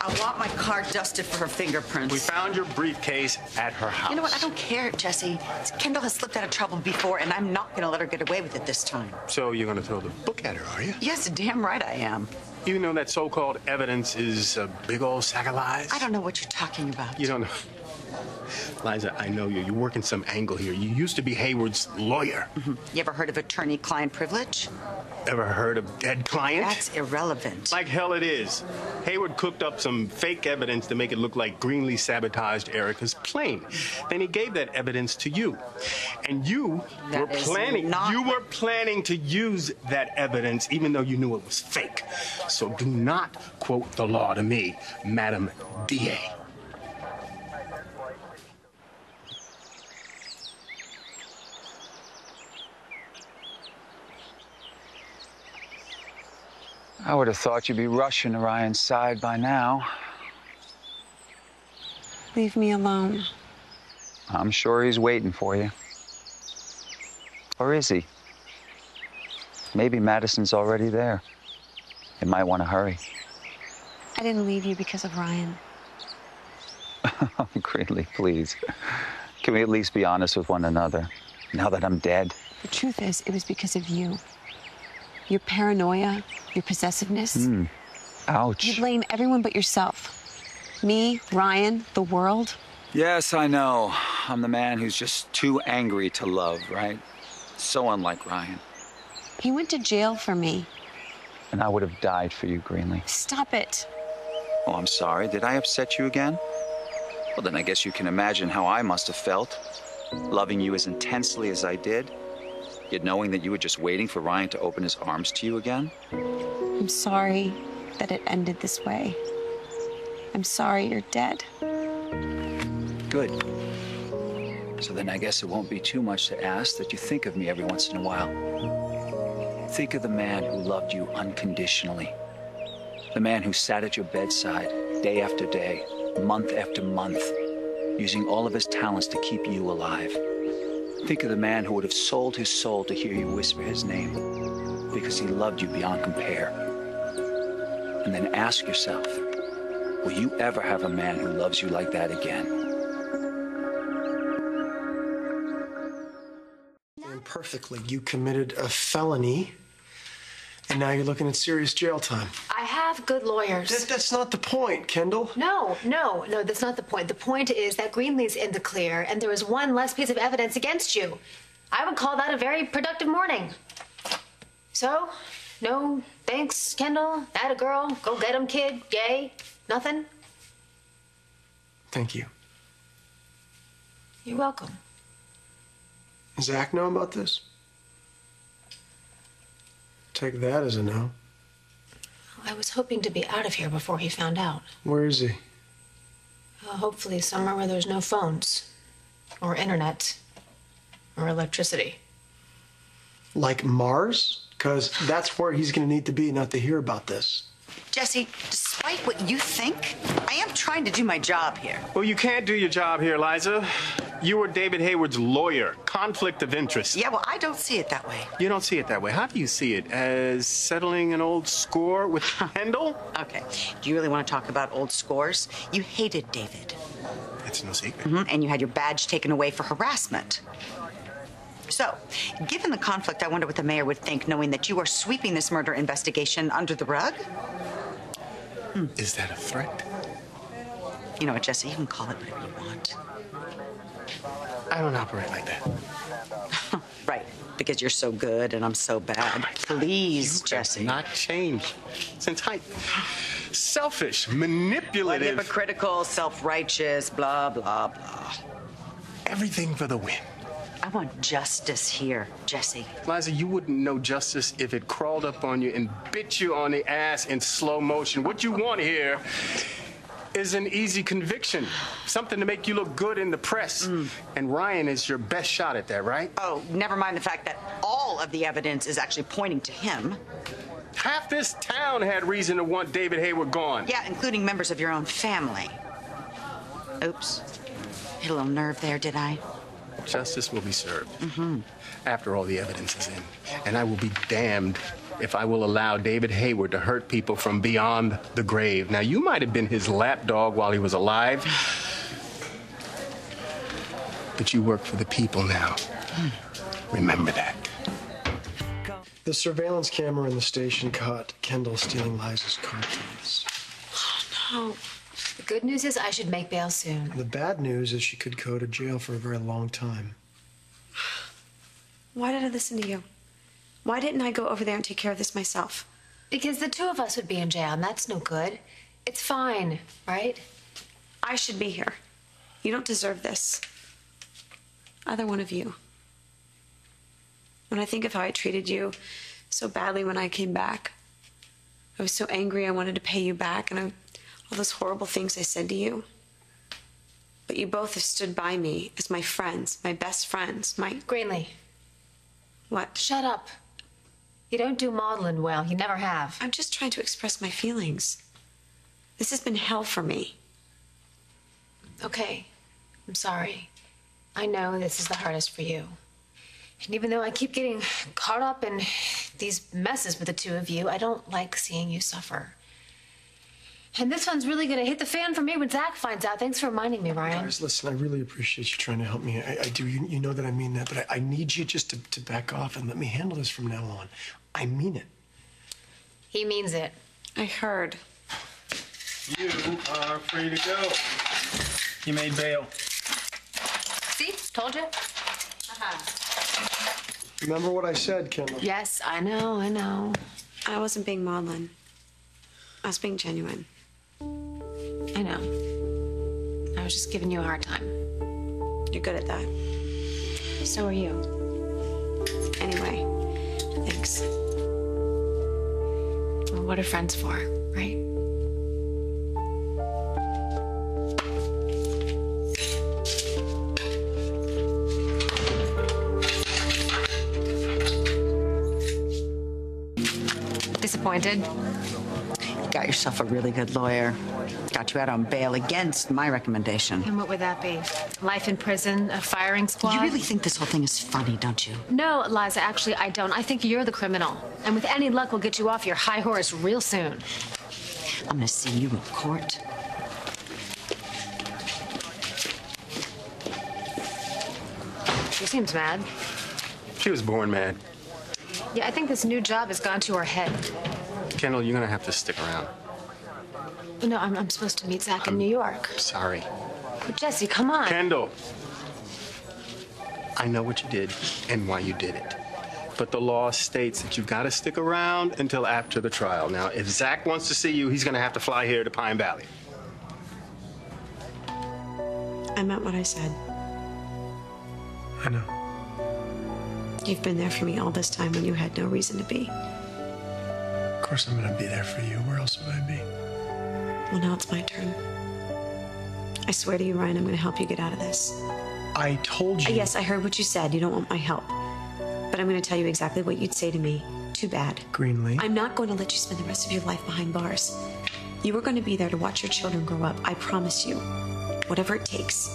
I want my car dusted for her fingerprints. We found your briefcase at her house. You know what? I don't care, Jesse. Kendall has slipped out of trouble before, and I'm not going to let her get away with it this time. So you're going to throw the book at her, are you? Yes, damn right I am. Even though that so-called evidence is a big old sack of lies? I don't know what you're talking about. You don't know. Liza, I know you. You're working some angle here. You used to be Hayward's lawyer. You ever heard of attorney-client privilege? Ever heard of dead client? That's irrelevant. Like hell it is. Hayward cooked up some fake evidence to make it look like Greenlee sabotaged Erica's plane. Then he gave that evidence to you. And you were planning to use that evidence even though you knew it was fake. So do not quote the law to me, Madam DA. I would have thought you'd be rushing to Ryan's side by now. Leave me alone. I'm sure he's waiting for you. Or is he? Maybe Madison's already there. It might want to hurry. I didn't leave you because of Ryan. Oh, Greenlee, please. Can we at least be honest with one another, now that I'm dead? The truth is, it was because of you. Your paranoia, your possessiveness. Ouch. You blame everyone but yourself. Me, Ryan, the world. Yes, I know. I'm the man who's just too angry to love, right? So unlike Ryan. He went to jail for me. And I would have died for you, Greenlee. Stop it. Oh, I'm sorry. Did I upset you again? Well, then I guess you can imagine how I must have felt, loving you as intensely as I did, yet knowing that you were just waiting for Ryan to open his arms to you again. I'm sorry that it ended this way. I'm sorry you're dead. Good. So then I guess it won't be too much to ask that you think of me every once in a while. Think of the man who loved you unconditionally. The man who sat at your bedside day after day, month after month, using all of his talents to keep you alive. Think of the man who would have sold his soul to hear you whisper his name because he loved you beyond compare. And then ask yourself, will you ever have a man who loves you like that again? Perfectly. You committed a felony, and now you're looking at serious jail time. I have good lawyers. That's not the point, Kendall. No, that's not the point. The point is that Greenlee's in the clear, and there is one less piece of evidence against you. I would call that a very productive morning. So, no thanks, Kendall. Atta girl. Go get him, kid. Yay. Nothing? Thank you. You're welcome. Does Zach know about this? Take that as a no. I was hoping to be out of here before he found out. Where is he? Hopefully somewhere where there's no phones, or internet, or electricity. Like Mars? Because that's where he's going to need to be not to hear about this. Jesse, despite what you think, I am trying to do my job here. Well, you can't do your job here, Liza. You were David Hayward's lawyer. Conflict of interest. Yeah, well, I don't see it that way. You don't see it that way. How do you see it? As settling an old score with Kendall? Okay. Do you really want to talk about old scores? You hated David. That's no secret. And you had your badge taken away for harassment. So, given the conflict, I wonder what the mayor would think, knowing that you are sweeping this murder investigation under the rug? Is that a threat? You know what, Jesse? You can call it whatever you want. I don't operate like that. Right, because you're so good and I'm so bad. Please, Jesse. Not changed since high. Selfish, manipulative. Hypocritical, self-righteous, blah, blah, blah. Everything for the win. I want justice here, Jesse. Liza, you wouldn't know justice if it crawled up on you and bit you on the ass in slow motion. What you want here is an easy conviction, something to make you look good in the press. And Ryan is your best shot at that, right? Oh, never mind the fact that all of the evidence is actually pointing to him. Half this town had reason to want David Hayward gone. Yeah, including members of your own family. Oops. Hit a little nerve there, did I? Justice will be served after all the evidence is in. And I will be damned if I will allow David Hayward to hurt people from beyond the grave. Now, you might have been his lapdog while he was alive, but you work for the people now. Remember that. The surveillance camera in the station caught Kendall stealing Liza's car keys. No. The good news is I should make bail soon. The bad news is she could go to jail for a very long time. Why did I listen to you? Why didn't I go over there and take care of this myself? Because the two of us would be in jail, and that's no good. It's fine, right? I should be here. You don't deserve this. Either one of you. When I think of how I treated you so badly when I came back, I was so angry I wanted to pay you back, and all those horrible things I said to you. But you both have stood by me as my friends, my best friends, my... Greenlee. What? Shut up. You don't do modeling well. You never have. I'm just trying to express my feelings. This has been hell for me. Okay. I'm sorry. I know this is the hardest for you. And even though I keep getting caught up in these messes with the two of you, I don't like seeing you suffer. And this one's really gonna hit the fan for me when Zach finds out. Thanks for reminding me, Ryan. Guys, listen, I really appreciate you trying to help me. I do. You know that I mean that, but I need you just to back off and let me handle this from now on. I mean it. He means it. I heard. You are free to go. You made bail. See? Told you. Remember what I said, Kendall? Yes, I know, I know. I wasn't being maudlin. I was being genuine. I know. I was just giving you a hard time. You're good at that. So are you. Anyway, thanks. Well, what are friends for, right? Disappointed? You got yourself a really good lawyer. Got you out on bail against my recommendation. And what would that be? Life in prison, a firing squad? You really think this whole thing is funny, don't you? No, Liza, actually, I don't. I think you're the criminal. And with any luck, we'll get you off your high horse real soon. I'm gonna see you in court. She seems mad. She was born mad. Yeah, I think this new job has gone to her head. Kendall, you're gonna have to stick around. No, I'm supposed to meet Zach in New York. Sorry. But Jesse, come on. Kendall, I know what you did and why you did it. But the law states that you've got to stick around until after the trial. Now, if Zach wants to see you, he's going to have to fly here to Pine Valley. I meant what I said. I know. You've been there for me all this time when you had no reason to be. Of course I'm gonna be there for you. Where else would I be? Well, now it's my turn. I swear to you, Ryan, I'm gonna help you get out of this. I told you. Yes, I heard what you said. You don't want my help. But I'm gonna tell you exactly what you'd say to me. Too bad. Greenlee. I'm not going to let you spend the rest of your life behind bars. You are going to be there to watch your children grow up. I promise you. Whatever it takes.